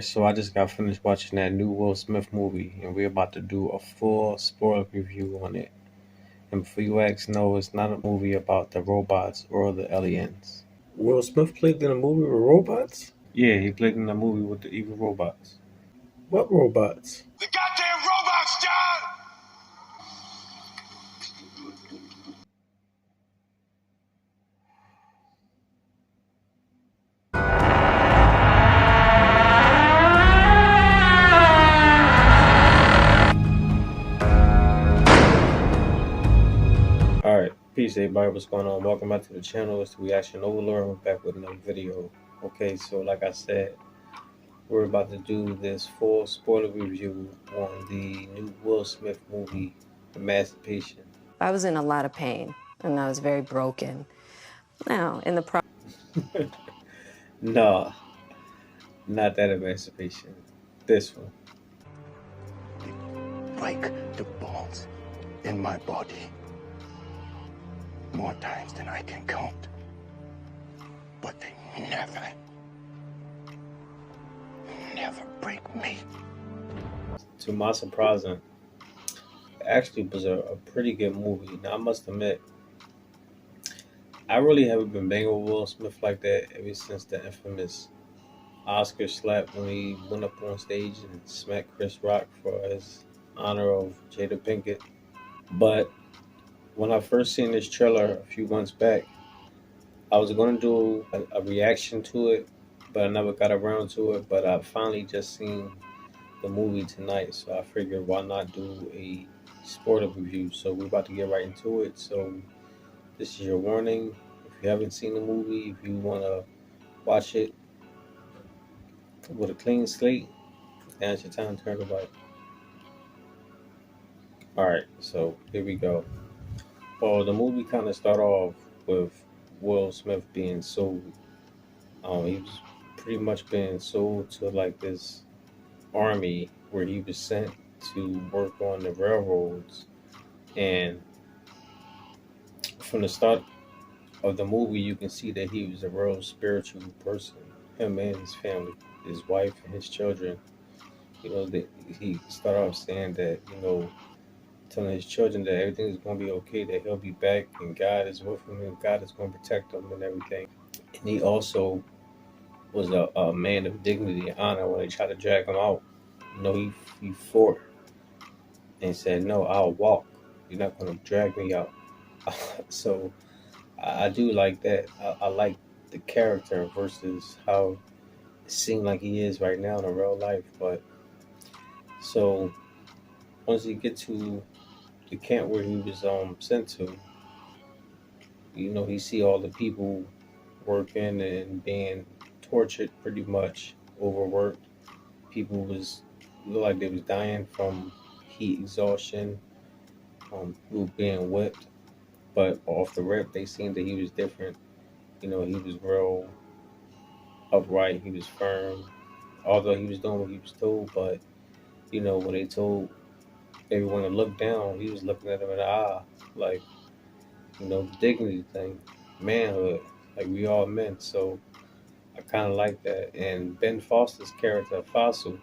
So I just got finished watching that new Will Smith movie, and we're about to do a full spoiler review on it. And before you ask, no, it's not a movie about the robots or the aliens. Will Smith played in a movie with robots? Yeah, he played in a movie with the evil robots. What robots? The goddamn robots, John! Alright, peace everybody, what's going on? Welcome back to the channel. It's the Reaction Overlord. We're back with another video. Okay, so like I said, we're about to do this full spoiler review on the new Will Smith movie, Emancipation. I was in a lot of pain and I was very broken. Now, in the No, not that Emancipation. This one. Break the bones in my body more times than I can count. But they never break me. To my surprise, it actually was a pretty good movie. Now, I must admit, I really haven't been banging with Will Smith like that ever since the infamous Oscar slap when he went up on stage and smacked Chris Rock for his honor of Jada Pinkett. But when I first seen this trailer a few months back, I was going to do a reaction to it, but I never got around to it. But I finally just seen the movie tonight, so I figured why not do a spoiler review. So we're about to get right into it. So this is your warning. If you haven't seen the movie, if you want to watch it with a clean slate, now's your time to turn it right. Alright, so here we go. Well, the movie kind of start off with Will Smith being sold. He was pretty much being sold to like this army where he was sent to work on the railroads. And from the start of the movie, you can see that he was a real spiritual person. Him and his family, his wife and his children. That he started off saying that telling his children that everything is going to be okay, that he'll be back, and God is with him, and God is going to protect him and everything. And he also was a man of dignity and honor. When they tried to drag him out, he fought and said, "No, I'll walk. You're not going to drag me out." So I do like that. I like the character versus how it seemed like he is right now in real life. But so once you get to the camp where he was sent to, he see all the people working and being tortured, pretty much overworked. People was looked like they was dying from heat exhaustion, people being whipped. But off the rip, they seen that he was different. He was real upright. He was firm. Although he was doing what he was told, but when they told everyone to look down, he was looking at them in the eye, like the dignity thing, manhood, like we all men. So I kind of like that. And Ben Foster's character, Fossil,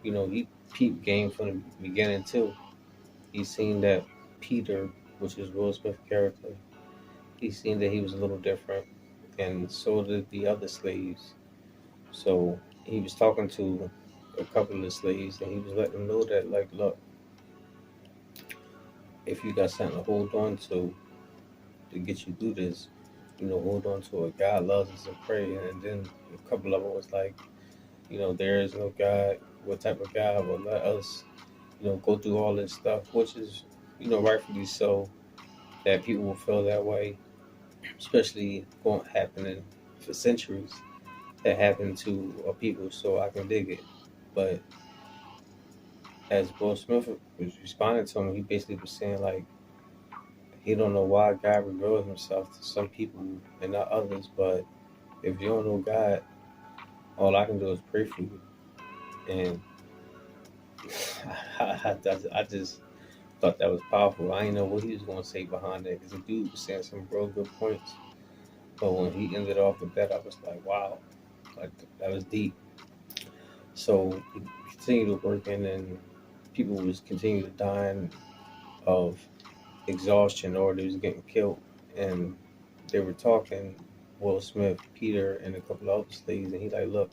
he peeped game from the beginning too. He seen that Peter, which is Will Smith's character, he seen that he was a little different, and so did the other slaves. So he was talking to a couple of the slaves, and he was letting them know that, like, look, if you got something to hold on to get you through this, hold on to it. God loves us and pray. And then a couple of them was like, there is no God. What type of God will let us, go through all this stuff, which is, rightfully so, that people will feel that way, especially going happening for centuries that happened to people. So I can dig it. But as Will Smith was responding to him, he basically was saying like he don't know why God revealed himself to some people and not others. But if you don't know God, all I can do is pray for you. And I just thought that was powerful. I didn't know what he was going to say behind that because the dude was saying some real good points. But when he ended off with that, I was like, wow, like that was deep. So he continued to work, and then people was continuing to dying of exhaustion or they was getting killed. And they were talking, Will Smith, Peter, and a couple of other slaves, and he like, look,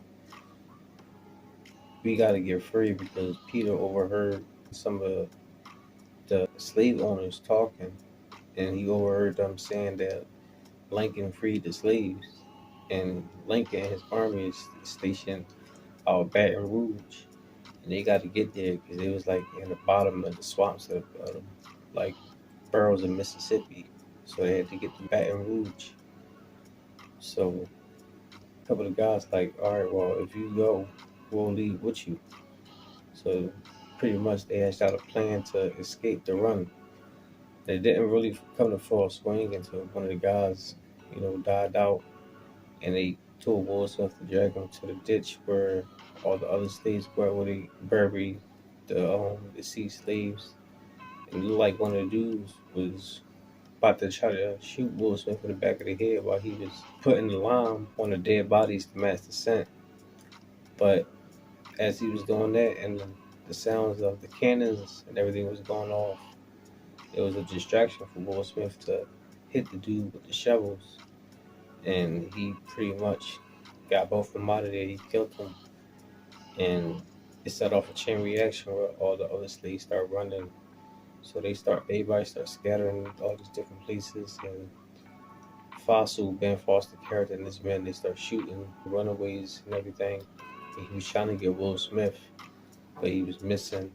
we got to get free because Peter overheard some of the slave owners talking, and he overheard them saying that Lincoln freed the slaves, and Lincoln and his army is stationed out Baton Rouge, and they got to get there because it was like in the bottom of the swamps of like boroughs of Mississippi, so they had to get to Baton Rouge. So a couple of guys like, all right, well, if you go, we'll leave with you. So pretty much they hatched out a plan to escape the run. They didn't really come to full swing until one of the guys, died out, and they told Will Smith to drag him to the ditch where all the other slaves were, where they buried the deceased slaves. And it looked like one of the dudes was about to try to shoot Will Smith in the back of the head while he was putting the lime on the dead bodies to match the scent. But as he was doing that, and the sounds of the cannons and everything was going off, it was a distraction for Will Smith to hit the dude with the shovels, and he pretty much got both of them out of there. He killed them, and it set off a chain reaction where all the other slaves start running. So everybody start scattering all these different places, and Fossil, Ben Foster character and this man, they start shooting runaways and everything. And he was trying to get Will Smith, but he was missing,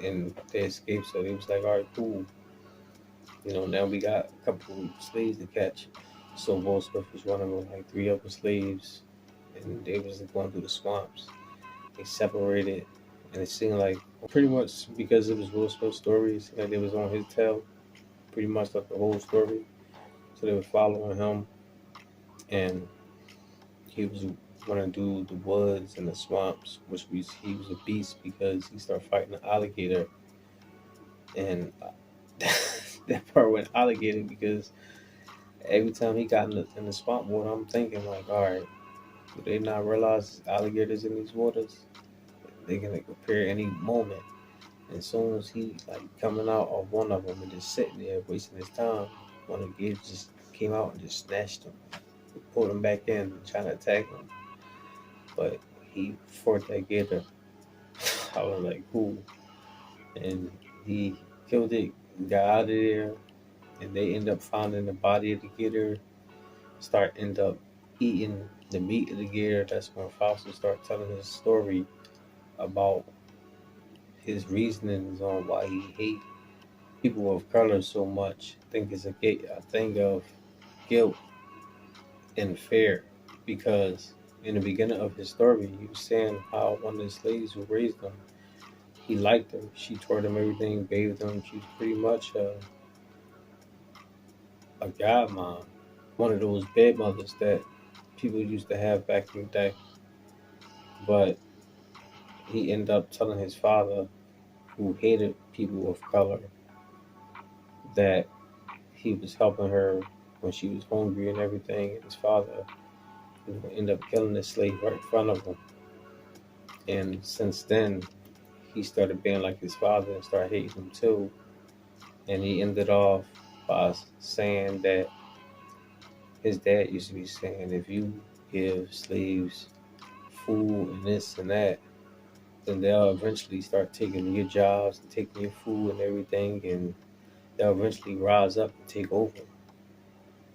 and they escaped. So they was like, all right, cool. Now we got a couple slaves to catch. So Will Smith was running with like three other slaves, and they was going through the swamps. They separated, and it seemed like pretty much because it was Will Smith's story, it seemed like they was on his tail pretty much like the whole story. So they were following him, and he was running through the woods and the swamps, he was a beast because he started fighting an alligator, and that part went alligator because every time he got in the swamp water, I'm thinking like, all right, do they not realize alligators in these waters? They're gonna appear any moment. And as soon as he like coming out of one of them and just sitting there wasting his time, one of the gators just came out and just snatched him, pulled him back in, trying to attack him. But he fought that gator. I was like, cool. And he killed it, got out of there, and they end up finding the body of the gator, end up eating the meat of the gator. That's when Fausto start telling his story about his reasonings on why he hate people of color so much. I think it's a thing of guilt and fear, because in the beginning of his story, he was saying how one of the slaves who raised him, he liked her. She taught him everything, bathed him. She was pretty much a godmom, one of those bed mothers that people used to have back in the day. But he ended up telling his father, who hated people of color, that he was helping her when she was hungry and everything. And his father, ended up killing the slave right in front of him. And since then, he started being like his father and started hating him too. And he ended off by saying that his dad used to be saying, if you give slaves food and this and that, then they'll eventually start taking your jobs and taking your food and everything, and they'll eventually rise up and take over.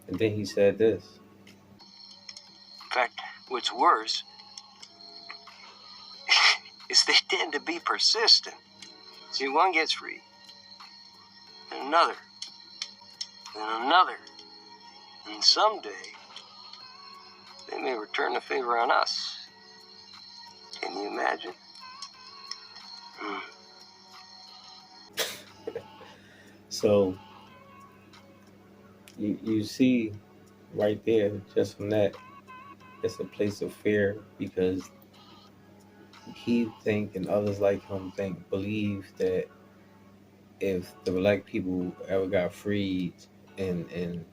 And then he said this. In fact, what's worse is they tend to be persistent. See, one gets free, and another, and another, and someday they may return the favor on us. Can you imagine? So you see right there, just from that, it's a place of fear, because he think and others like him believe that if the black people ever got freed and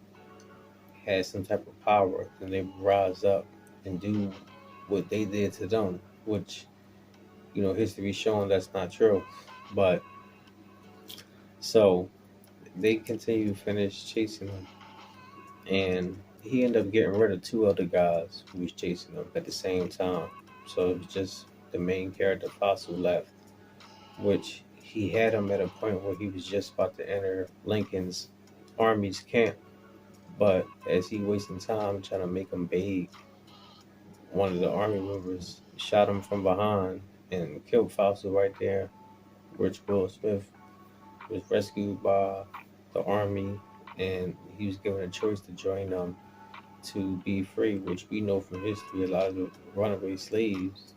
had some type of power, then they would rise up and do what they did to them, which history showing that's not true. But so they continue to finish chasing him, and he ended up getting rid of two other guys who was chasing him at the same time. So it was just the main character Fossil left, which he had him at a point where he was just about to enter Lincoln's army's camp. But as he wasting time trying to make him beg, one of the army members shot him from behind and killed Fossil right there, which Will Smith was rescued by the army, and he was given a choice to join them to be free, which we know from history a lot of the runaway slaves,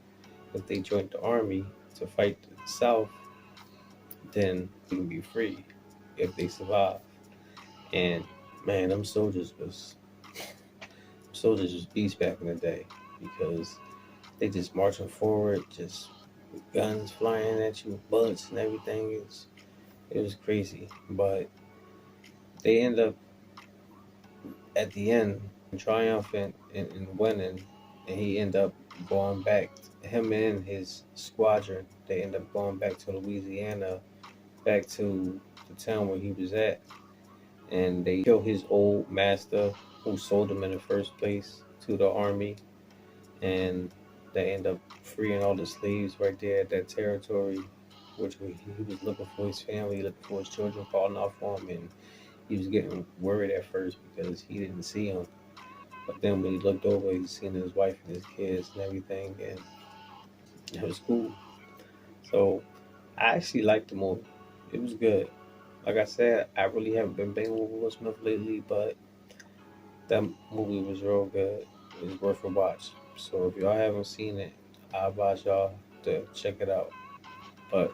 if they joined the army to fight the South, then they can be free if they survive. And man, them soldiers was beasts back in the day because they just marching forward, just with guns flying at you, bullets and everything. It was crazy, but they end up at the end triumphant and winning, and he end up going back. Him and his squadron, they end up going back to Louisiana, back to the town where he was at, and they kill his old master who sold him in the first place to the army, and they end up freeing all the slaves right there at that territory, which he was looking for his family, looking for his children, calling out for him, and he was getting worried at first because he didn't see him. But then when he looked over, he seen his wife and his kids and everything, and it was cool. So I actually liked the movie. It was good. Like I said, I really haven't been banging with Will Smith lately, but that movie was real good. It's worth a watch. So if y'all haven't seen it, I advise y'all to check it out. But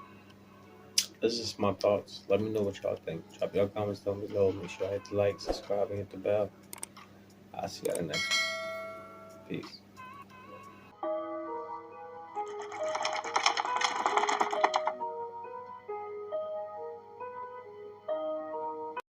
this is just my thoughts. Let me know what y'all think. Drop your comments down below. Make sure I hit the like, subscribe, and hit the bell. I'll see y'all in the next one. Peace.